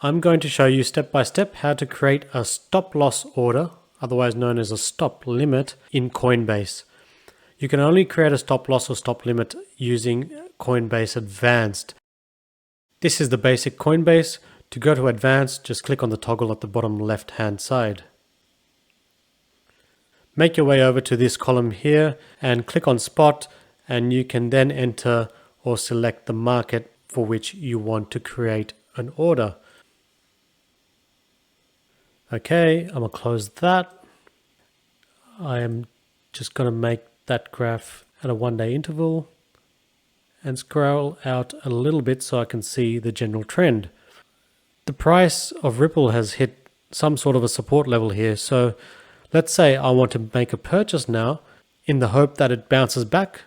I'm going to show you step by step how to create a stop loss order, otherwise known as a stop limit, in Coinbase. You can only create a stop loss or stop limit using Coinbase Advanced. This is the basic Coinbase. To go to Advanced, just click on the toggle at the bottom left hand side. Make your way over to this column here and click on Spot, and you can then enter or select the market for which you want to create an order. Okay, I'm going to close that. I am just going to make that graph at a 1-day interval and scroll out a little bit so I can see the general trend. The price of Ripple has hit some sort of a support level here, so let's say I want to make a purchase now in the hope that it bounces back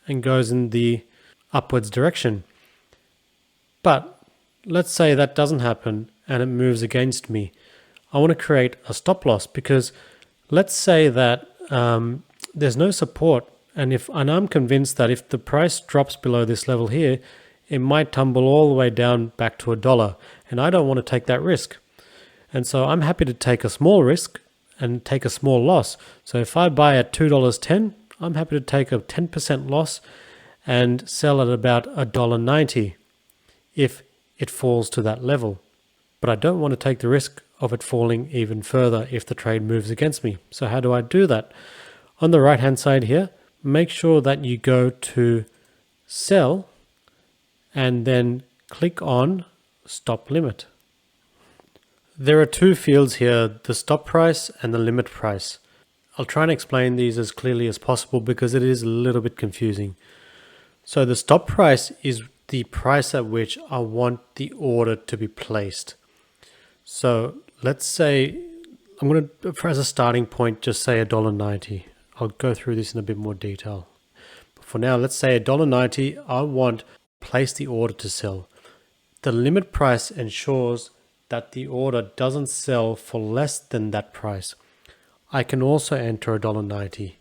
and goes in the upwards direction. But let's say that doesn't happen and it moves against me. I want to create a stop loss because let's say that there's no support, and I'm convinced that if the price drops below this level here, it might tumble all the way down back to $1, and I don't want to take that risk. And so I'm happy to take a small risk and take a small loss. So if I buy at $2.10, I'm happy to take a 10% loss and sell at about $1.90 if it falls to that level. But I don't want to take the risk of it falling even further if the trade moves against me. So how do I do that? On the right hand side here, make sure that you go to Sell and then click on Stop Limit. There are two fields here, the stop price and the limit price. I'll try and explain these as clearly as possible because it is a little bit confusing. So the stop price is the price at which I want the order to be placed. So let's say, I'm going to, as a starting point, just say $1.90. I'll go through this in a bit more detail. But for now, let's say $1.90, I want to place the order to sell. The limit price ensures that the order doesn't sell for less than that price. I can also enter $1.90.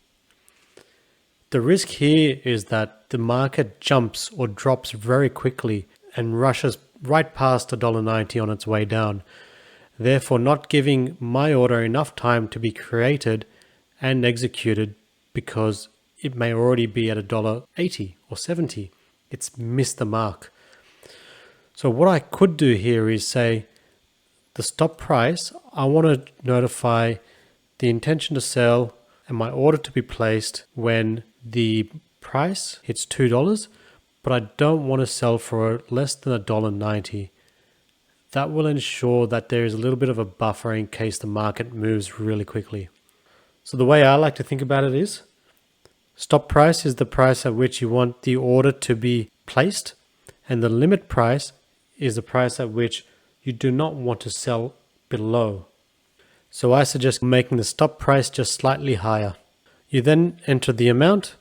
The risk here is that the market jumps or drops very quickly and rushes right past $1.90 on its way down, therefore not giving my order enough time to be created and executed because it may already be at $1.80 or $1.70. It's missed the mark. So what I could do here is say the stop price, I want to notify the intention to sell and my order to be placed when the price hits $2, but I don't want to sell for less than $1.90. That will ensure that there is a little bit of a buffer in case the market moves really quickly. So the way I like to think about it is, stop price is the price at which you want the order to be placed, and the limit price is the price at which you do not want to sell below. So I suggest making the stop price just slightly higher. You then enter the amount,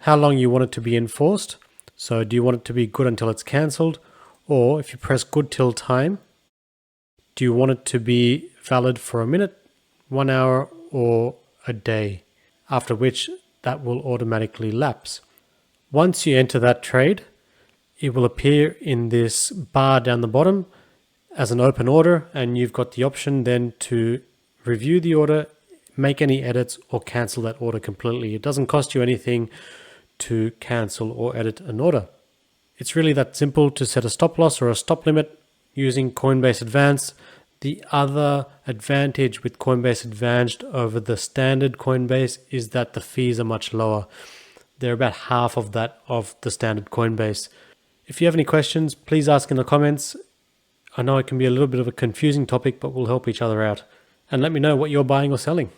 how long you want it to be enforced. So do you want it to be good until it's cancelled? Or if you press good till time, do you want it to be valid for a minute, 1 hour, or a day? After which that will automatically lapse. Once you enter that trade, it will appear in this bar down the bottom as an open order, and you've got the option then to review the order, make any edits, or cancel that order completely. It doesn't cost you anything to cancel or edit an order. It's really that simple to set a stop loss or a stop limit using Coinbase Advanced. The other advantage with Coinbase Advanced over the standard Coinbase is that the fees are much lower. They're about half of that of the standard Coinbase. If you have any questions, please ask in the comments. I know it can be a little bit of a confusing topic, but we'll help each other out. And let me know what you're buying or selling.